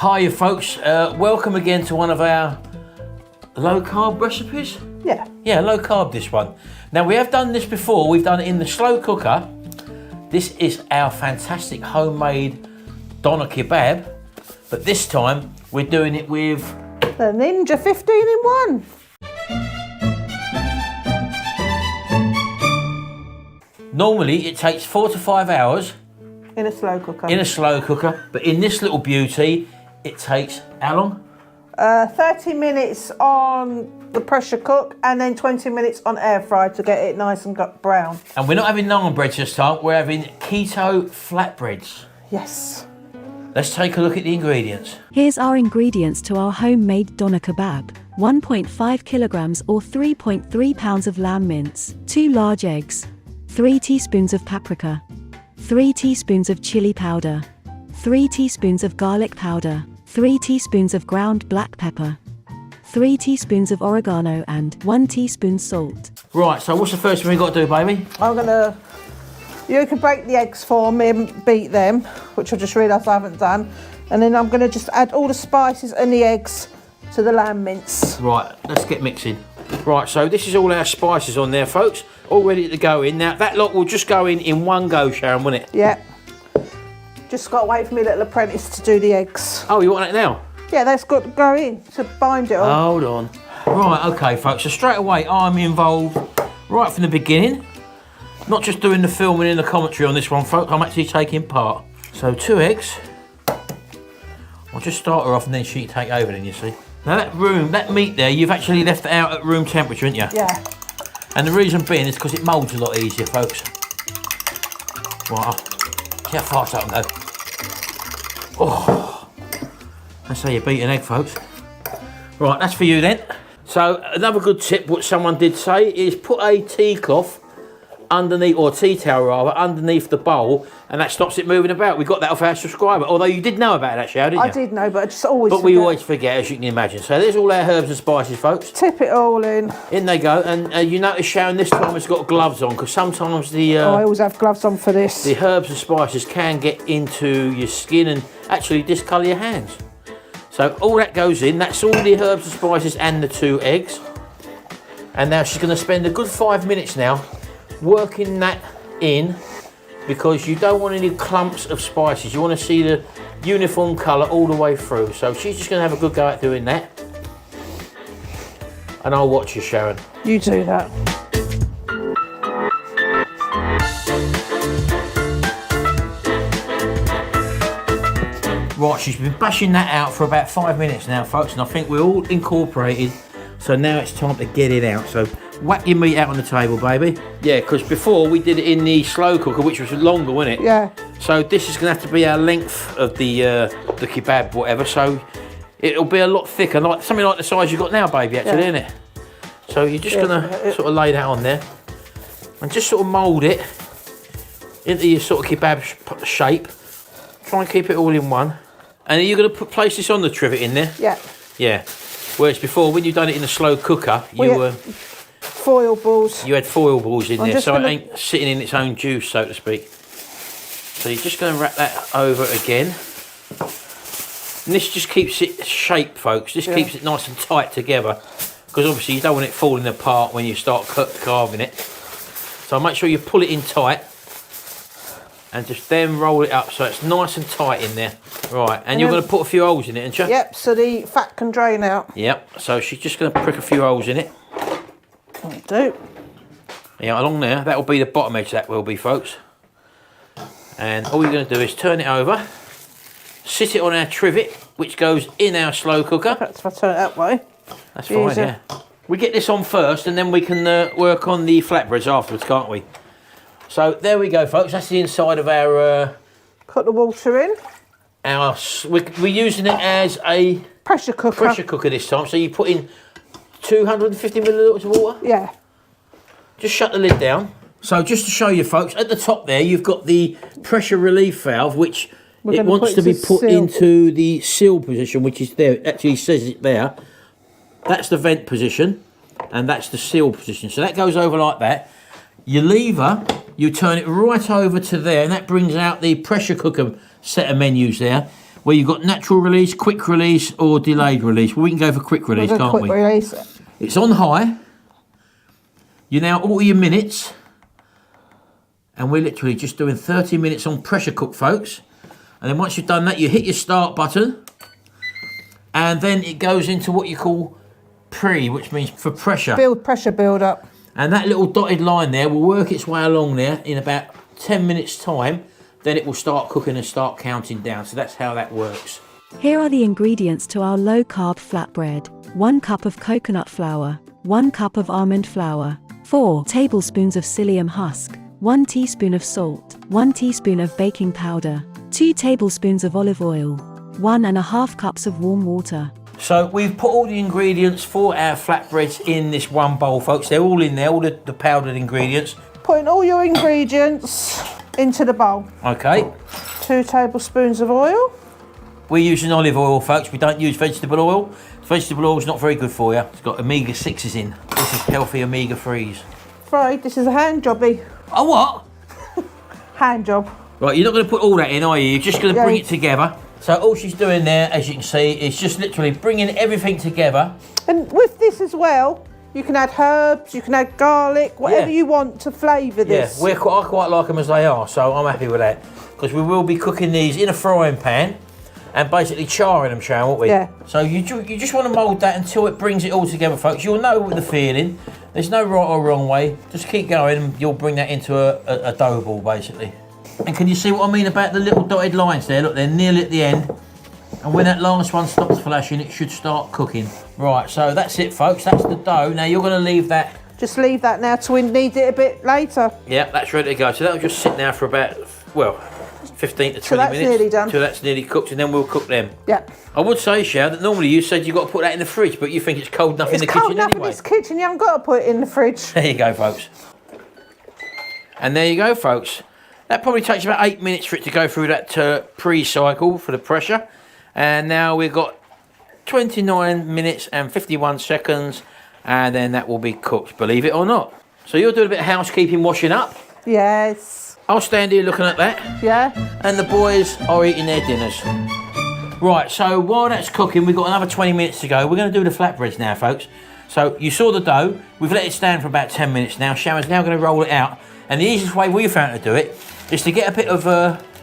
Hiya folks, welcome again to one of our low carb recipes. Yeah, low carb this one. Now we have done this before, we've done it in the slow cooker. This is our fantastic homemade Doner Kebab, but this time we're doing it with the Ninja 15 in 1. Normally it takes 4 to 5 hours in a slow cooker. But in this little beauty, it takes how long? 30 minutes on the pressure cook and then 20 minutes on air fry to get it nice and brown. And we're not having naan breads this time, we're having keto flatbreads. Yes. Let's take a look at the ingredients. Here's our ingredients to our homemade Doner Kebab. 1.5 kilograms or 3.3 pounds of lamb mince, 2 large eggs, 3 teaspoons of paprika, 3 teaspoons of chilli powder, 3 teaspoons of garlic powder, 3 teaspoons of ground black pepper, 3 teaspoons of oregano and 1 teaspoon salt. Right, so what's the first thing we've got to do, baby? You can break the eggs for me and beat them, which I just realised I haven't done. And then I'm going to just add all the spices and the eggs to the lamb mince. Right, let's get mixing. Right, so this is all our spices on there, folks. All ready to go in. Now, that lot will just go in one go, Sharon, won't it? Yeah. Just got to wait for my little apprentice to do the eggs. Oh, you want that now? Yeah, that's got to go in to bind it all. Hold on. Right, okay, folks. So straight away, I'm involved right from the beginning. Not just doing the filming and the commentary on this one, folks. I'm actually taking part. So 2 eggs. I'll just start her off and then she can take over then, you see. Now that meat there, you've actually left it out at room temperature, haven't you? Yeah. And the reason being is because it moulds a lot easier, folks. Right, see how fast I can go. Oh, that's how you beat an egg, folks. Right, that's for you then. So another good tip, what someone did say, is put a tea cloth underneath, or tea towel rather, underneath the bowl, and that stops it moving about. We got that off our subscriber, although you did know about that, Sharon, didn't you? I did know, but I just always But we always forget, as you can imagine. So there's all our herbs and spices, folks. Tip it all in. In they go, and you notice Sharon this time has got gloves on, because sometimes the I always have gloves on for this. the herbs and spices can get into your skin and actually discolour your hands. So all that goes in, that's all the herbs and spices and the 2 eggs. And now she's going to spend a good 5 minutes now working that in, because you don't want any clumps of spices. You want to see the uniform colour all the way through. So she's just going to have a good go at doing that. And I'll watch you, Sharon. You do that. Right, she's been bashing that out for about 5 minutes now, folks, and I think we're all incorporated. So now it's time to get it out. So whack your meat out on the table, baby. Yeah, because before we did it in the slow cooker, which was longer, wasn't it? Yeah. So this is going to have to be our length of the kebab, whatever. So it'll be a lot thicker, like something like the size you've got now, baby, actually, isn't it? So you're just going to sort of lay that on there and just sort of mould it into your sort of kebab shape. Try and keep it all in one. And are you going to place this on the trivet in there? Yeah. Yeah. Whereas before, when you've done it in a slow cooker, foil balls. You had foil balls in there, so it ain't sitting in its own juice, so to speak. So you're just going to wrap that over again. And this just keeps it shaped, folks. This keeps it nice and tight together, because obviously you don't want it falling apart when you start carving it. So make sure you pull it in tight and just then roll it up so it's nice and tight in there. Right, and you're going to put a few holes in it, aren't you? Yep, so the fat can drain out. Yep, so she's just going to prick a few holes in it. That'll do. Yeah, along there, that will be the bottom edge, that will be, folks. And all you're going to do is turn it over, sit it on our trivet, which goes in our slow cooker. Perhaps if I turn it that way. That's fine, yeah. We get this on first, and then we can work on the flatbreads afterwards, can't we? So there we go, folks. That's the inside of our... Put the water in. We're using it as a... Pressure cooker. Pressure cooker this time. So you put in 250 millilitres of water? Yeah. Just shut the lid down. So just to show you, folks, at the top there, you've got the pressure relief valve, which it wants to be put into the seal position, which is there. It actually says it there. That's the vent position, and that's the seal position. So that goes over like that. Your lever, you turn it right over to there, and that brings out the pressure cooker set of menus there. Well, you've got natural release, quick release, or delayed release. Well, we can go for quick release, can't we? Quick release. It's on high. You now order your minutes. And we're literally just doing 30 minutes on pressure cook, folks. And then once you've done that, you hit your start button. And then it goes into what you call pre, which means for pressure. Pressure build up. And that little dotted line there will work its way along there in about 10 minutes time. Then it will start cooking and start counting down. So that's how that works. Here are the ingredients to our low-carb flatbread. 1 cup of coconut flour, 1 cup of almond flour, 4 tablespoons of psyllium husk, 1 teaspoon of salt, 1 teaspoon of baking powder, 2 tablespoons of olive oil, 1.5 cups of warm water. So we've put all the ingredients for our flatbreads in this one bowl, folks. They're all in there, all the powdered ingredients. Putting all your ingredients into the bowl. Okay. 2 tablespoons of oil. We're using olive oil, folks. We don't use vegetable oil. Vegetable oil is not very good for you. It's got omega-6s in. This is healthy omega-3s. Right, this is a hand jobby. Oh, what? Hand job. Right, you're not going to put all that in, are you? You're just going to bring it together. So all she's doing there, as you can see, is just literally bringing everything together. And with this as well, you can add herbs, you can add garlic, whatever you want to flavour this. Yeah, I quite like them as they are, so I'm happy with that. Because we will be cooking these in a frying pan and basically charring them, Sharon, won't we? Yeah. So you just want to mould that until it brings it all together, folks. You'll know the feeling. There's no right or wrong way. Just keep going and you'll bring that into a dough ball, basically. And can you see what I mean about the little dotted lines there? Look, they're nearly at the end. And when that last one stops flashing, it should start cooking. Right, so that's it, folks. That's the dough. Now you're going to leave that. Just leave that now till we need it a bit later. Yeah, that's ready to go. So that'll just sit now for about, well, 15 to 20 minutes. So that's nearly done. Till that's nearly cooked, and then we'll cook them. Yeah. I would say, Shao, that normally you said you've got to put that in the fridge, but you think it's cold enough in the kitchen anyway. It's cold enough in this kitchen, you haven't got to put it in the fridge. There you go, folks. And there you go, folks. That probably takes about 8 minutes for it to go through that pre-cycle for the pressure. And now we've got 29 minutes and 51 seconds, and then that will be cooked, believe it or not. So you're doing a bit of housekeeping, washing up. Yes. I'll stand here looking at that. Yeah. And the boys are eating their dinners. Right, so while that's cooking, we've got another 20 minutes to go. We're going to do the flatbreads now, folks. So you saw the dough. We've let it stand for about 10 minutes now. Sharon's now going to roll it out. And the easiest way we found to do it is to get a bit of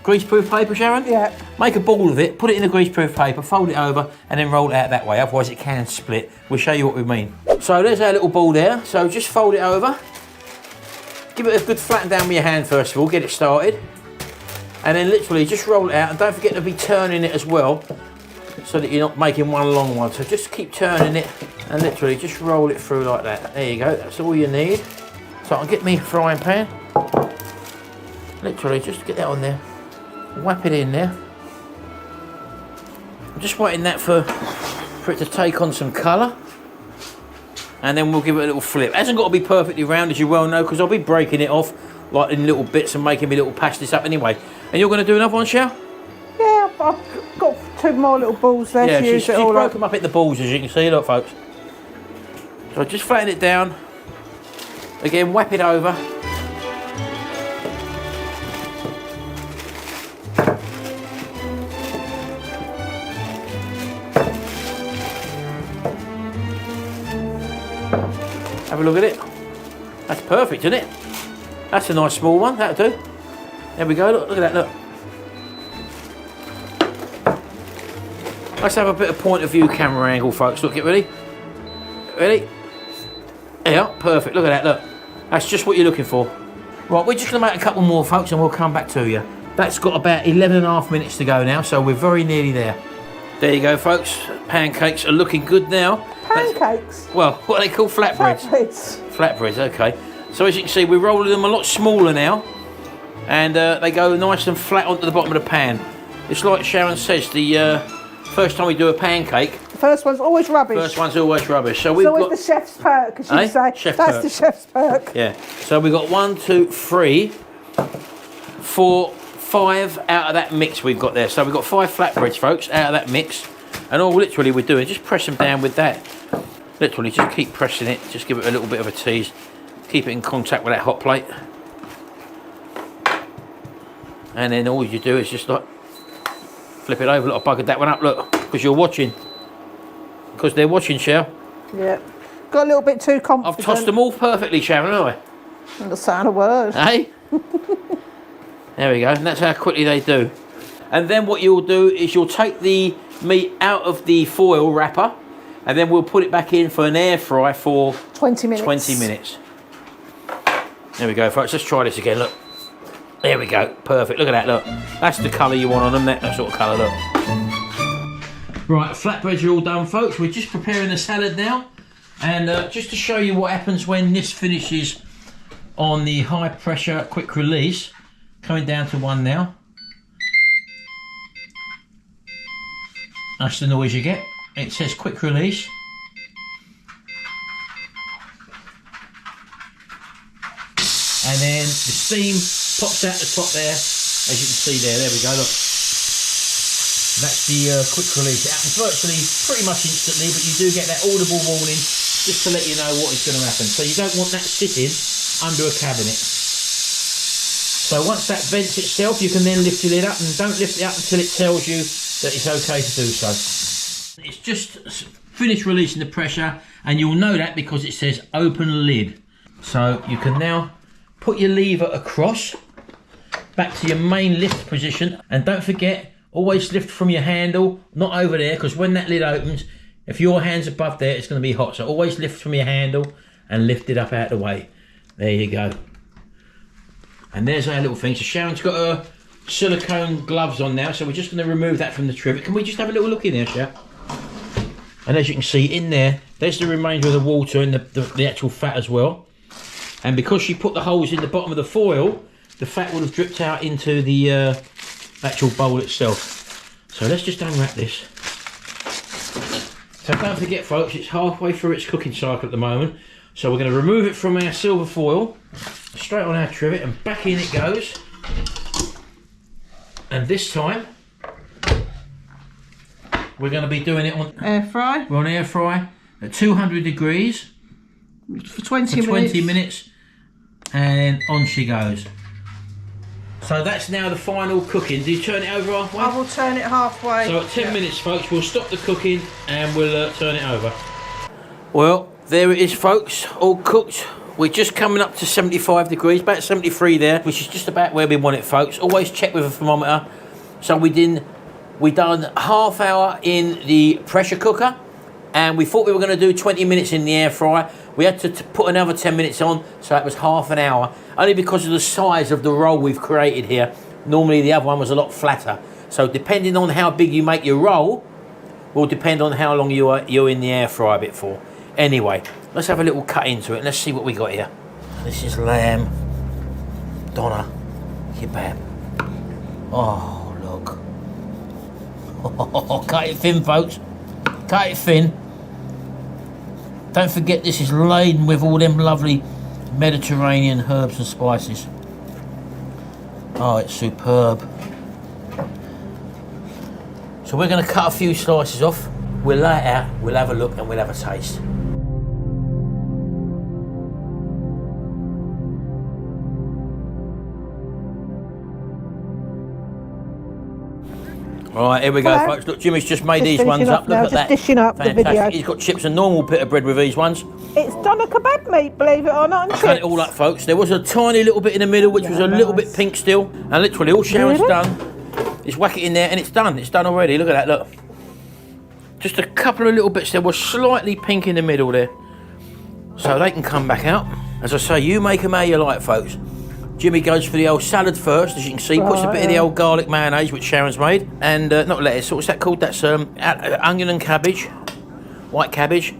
greaseproof paper, Sharon. Yeah. Make a ball of it, put it in the greaseproof paper, fold it over, and then roll it out that way. Otherwise, it can split. We'll show you what we mean. So there's our little ball there. So just fold it over. Give it a good flatten down with your hand first of all. Get it started. And then literally just roll it out. And don't forget to be turning it as well, so that you're not making one long one. So just keep turning it and literally just roll it through like that. There you go. That's all you need. So I'll get me frying pan. Literally just get that on there. Whap it in there. I'm just waiting that for it to take on some colour. And then we'll give it a little flip. It hasn't got to be perfectly round, as you well know, because I'll be breaking it off like in little bits and making me little pasties up anyway. And you're going to do another one, Shao? Yeah, I've got 2 more little balls there to use she's it all broke up. them up at the balls, as you can see, look, folks. So just flatten it down. Again, whap it over. Have a look at it. That's perfect, isn't it? That's a nice small one, that'll do. There we go, look at that, look. Let's have a bit of point of view camera angle, folks. Look, get ready. Ready? Yeah, perfect, look at that, look. That's just what you're looking for. Right, we're just gonna make a couple more, folks, and we'll come back to you. That's got about 11.5 minutes to go now, so we're very nearly there. There you go, folks. Pancakes are looking good now. Pancakes? Well, what are they called? Flatbreads. Flatbreads, okay. So as you can see, we're rolling them a lot smaller now. And they go nice and flat onto the bottom of the pan. It's like Sharon says, the first time we do a pancake... The first one's always rubbish. First one's always rubbish. So we've it's always got... the chef's perk, as you say. Chef That's perk. the chef's perk. Yeah. So we've got 1, 2, 3, 4, 5 out of that mix we've got there. So we've got 5 flatbreads, folks, out of that mix. And all literally we're doing, just press them down with that. Literally, just keep pressing it. Just give it a little bit of a tease. Keep it in contact with that hot plate. And then all you do is just like Flip it over, look, I buggered that one up, look, because you're watching. Because they're watching, Shell. Yeah. Got a little bit too confident. I've tossed them all perfectly, Sharon, haven't I? Not sound a word. Hey? There we go, and that's how quickly they do. And then what you'll do is you'll take the meat out of the foil wrapper, and then we'll put it back in for an air fry for 20 minutes. 20 minutes. There we go, folks. Let's try this again, look. There we go, perfect. Look at that, look. That's the colour you want on them, that sort of colour, look. Right, flatbreads are all done, folks. We're just preparing the salad now. And just to show you what happens when this finishes on the high pressure quick release, coming down to 1 now. That's the noise you get. It says quick release. And then the steam pops out the top there, as you can see there. There we go, look. That's the quick release. It happens virtually pretty much instantly, but you do get that audible warning just to let you know what is going to happen. So you don't want that sitting under a cabinet. So once that vents itself, you can then lift your lid up, and don't lift it up until it tells you that it's okay to do so. It's just finished releasing the pressure, and you'll know that because it says open lid. So you can now put your lever across, back to your main lift position, and don't forget, always lift from your handle, not over there, because when that lid opens, if your hand's above there, it's going to be hot. So always lift from your handle and lift it up out of the way. There you go. And there's our little thing. So Sharon's got her silicone gloves on now, so we're just going to remove that from the trivet. Can we just have a little look in there, Sharon? And as you can see in there, there's the remainder of the water and the actual fat as well. And because she put the holes in the bottom of the foil, the fat would have dripped out into the actual bowl itself. So let's just unwrap this. So don't forget, folks, it's halfway through its cooking cycle at the moment. So we're going to remove it from our silver foil, straight on our trivet, and back in it goes. And this time, we're going to be doing it on air fry. We're on air fry at 200 degrees for 20 minutes, and on she goes. So that's now the final cooking. Do you turn it over halfway? I will turn it halfway. So at 10 minutes, folks, we'll stop the cooking and we'll turn it over. Well, there it is, folks, all cooked. We're just coming up to 75 degrees, about 73 there, which is just about where we want it, folks. Always check with a thermometer. So we done half hour in the pressure cooker, and we thought we were going to do 20 minutes in the air fryer. We had to put another 10 minutes on, so that was half an hour, only because of the size of the roll we've created here. Normally the other one was a lot flatter. So depending on how big you make your roll, will depend on how long you're in the air fryer bit for. Anyway, let's have a little cut into it and let's see what we got here. This is lamb Doner Kebab. Oh, look. Oh, cut it thin, folks. Cut it thin. Don't forget, this is laden with all them lovely Mediterranean herbs and spices. Oh, it's superb. So we're going to cut a few slices off. We'll lay it out, we'll have a look, and we'll have a taste. Right, here we go, folks. Look, Jimmy's just made these ones up. Look at that. Just dishing up the video. He's got chips and normal bit of bread with these ones. It's Doner Kebab meat, believe it or not, and I cut it all up, folks. There was a tiny little bit in the middle, which was a little bit pink still. And literally all Sharon's done is whack it in there, and it's done. It's done already. Look at that, look. Just a couple of little bits there was slightly pink in the middle there. So they can come back out. As I say, you make them how you like, folks. Jimmy goes for the old salad first, as you can see. Puts a bit of the old garlic mayonnaise, which Sharon's made. And not lettuce, what's that called? That's onion and cabbage. White cabbage.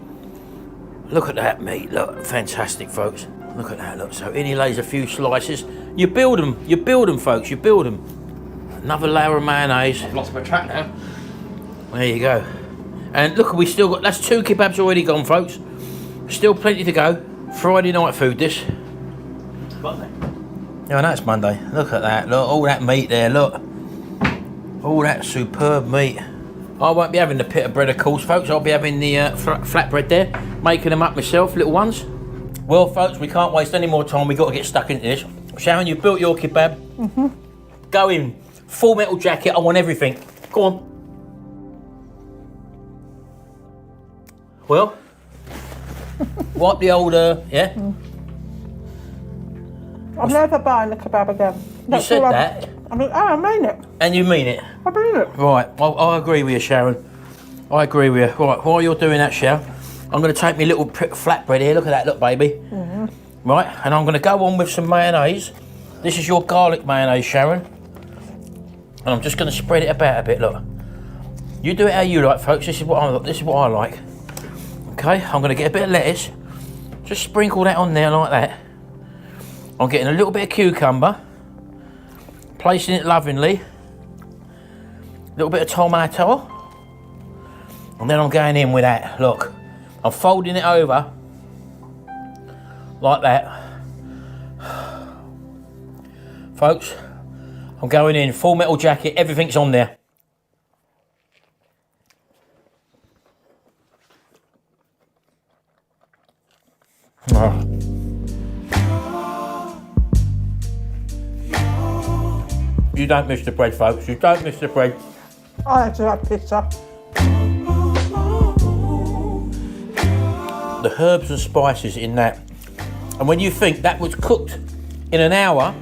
Look at that meat, look. Fantastic, folks. Look at that, look. So in he lays a few slices. You build them, folks, you build them. Another layer of mayonnaise. I've lost my track now. There you go. And look, we still got, that's 2 kebabs already gone, folks. Still plenty to go. Friday night food, this. Monday. Yeah, I know it's Monday. Look at that, look, all that meat there, look. All that superb meat. I won't be having the pita bread, of course, folks. I'll be having the flatbread there. Making them up myself, little ones. Well, folks, we can't waste any more time. We've got to get stuck into this. Sharon, you've built your kebab. Go in. Full metal jacket, I want everything. Go on. Well, wipe the old, yeah? I'm never buying a kebab again. You said that. I mean it. And you mean it? I mean it. Right, I agree with you, Sharon. I agree with you. Right, while you're doing that, Sharon, I'm going to take my little flatbread here. Look at that, look, baby. Right, and I'm going to go on with some mayonnaise. This is your garlic mayonnaise, Sharon. And I'm just going to spread it about a bit, look. You do it how you like, folks. This is what I like. Okay, I'm going to get a bit of lettuce. Just sprinkle that on there like that. I'm getting a little bit of cucumber. Placing it lovingly. A little bit of tomato. And then I'm going in with that. Look, I'm folding it over like that. Folks, I'm going in, full metal jacket, everything's on there. Oh. You don't miss the bread, folks. You don't miss the bread. I had to have pizza. The herbs and spices in that. And when you think that was cooked in an hour,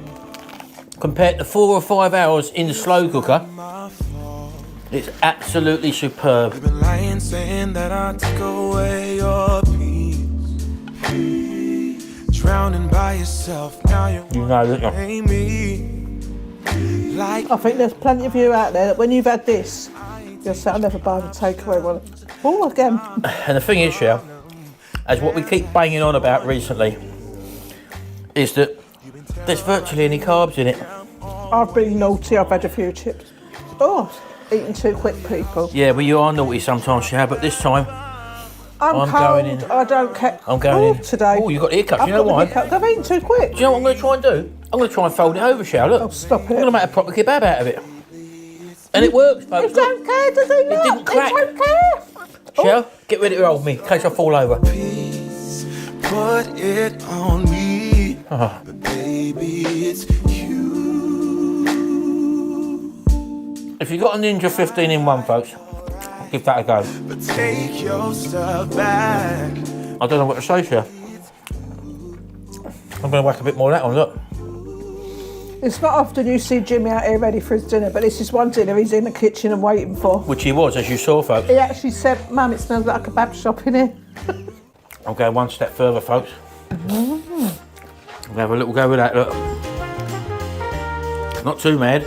compared to 4 or 5 hours in the slow cooker, it's absolutely superb. You've been lying, saying that I took away your peace. Drowning by yourself, now you know, don't you? hate me. Like I think there's plenty of you out there that when you've had this, you'll say, I'll never buy the takeaway one. Oh, again. And the thing is, Shell, as what we keep banging on about recently, is that there's virtually any carbs in it. I've been naughty, I've had a few chips. Oh, eating too quick, people. Yeah, well, you are naughty sometimes, Shell, but this time I'm cold, going in. I don't care. I'm going in. Today. Oh, you got the hiccups. You know why? I've eaten too quick. Do you know what I'm going to try and do? I'm going to try and fold it over, Shell. Look. Oh, stop it. I'm going to make a proper kebab out of it. And it works, folks. He don't care, does he not? It didn't crack. He don't care. Shell, get ready to roll me in case I fall over. peace, put it on me. But baby, it's you. If you've got a Ninja 15 in 1, folks, give that a go. But take your stuff back. I don't know what to say, Shell. I'm going to whack a bit more of that on, look. It's not often you see Jimmy out here ready for his dinner, but this is one dinner he's in the kitchen and waiting for. Which he was, as you saw, folks. He actually said, Mum, it smells like a kebab shop in here. I'm going one step further, folks. We'll have a little go with that, look. Not too mad.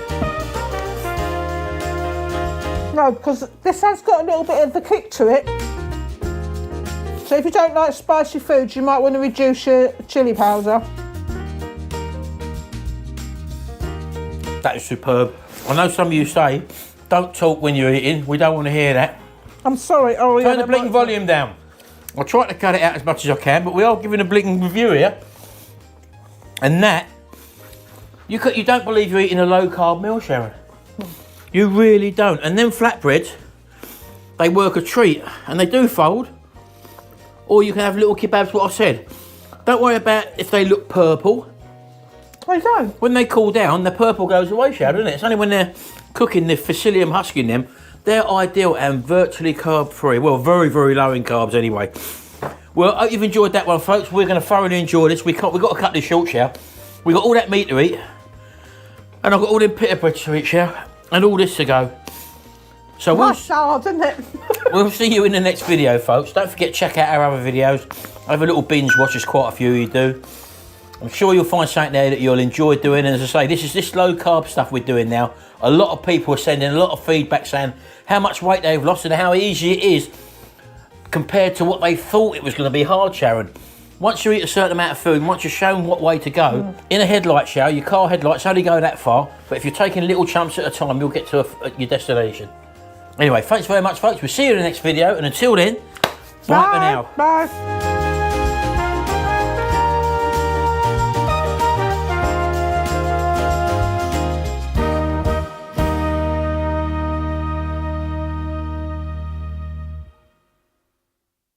No, because this has got a little bit of the kick to it. So if you don't like spicy foods, you might want to reduce your chilli powder. That is superb. I know some of you say, don't talk when you're eating. We don't want to hear that. I'm sorry, Ori. Turn the blinking volume down. I'll try to cut it out as much as I can, but we are giving a blinking review here. And that, you don't believe you're eating a low-carb meal, Sharon. You really don't. And then flatbreads, they work a treat, and they do fold. Or you can have little kebabs, what I said. Don't worry about if they look purple. They don't. When they cool down, the purple goes away, Sharon, doesn't it? It's only when they're cooking the Psyllium husk in them, they're ideal and virtually carb-free. Well, very, very low in carbs anyway. Well, I hope you've enjoyed that one, folks. We're going to thoroughly enjoy this. We've got to cut this short, Shell. We've got all that meat to eat. And I've got all them pita breads to eat, Shell. And all this to go. So That's hard, isn't it? we'll see you in the next video, folks. Don't forget to check out our other videos. Have a little binge watch. There's quite a few you do. I'm sure you'll find something there that you'll enjoy doing. And as I say, this is this low carb stuff we're doing now. A lot of people are sending a lot of feedback saying how much weight they've lost and how easy it is compared to what they thought it was going to be hard, Sharon. Once you eat a certain amount of food, once you're shown what way to go, in a headlight shower, your car headlights only go that far, but if you're taking little chunks at a time, you'll get to your destination. Anyway, thanks very much, folks. We'll see you in the next video, and until then, bye for now. Bye.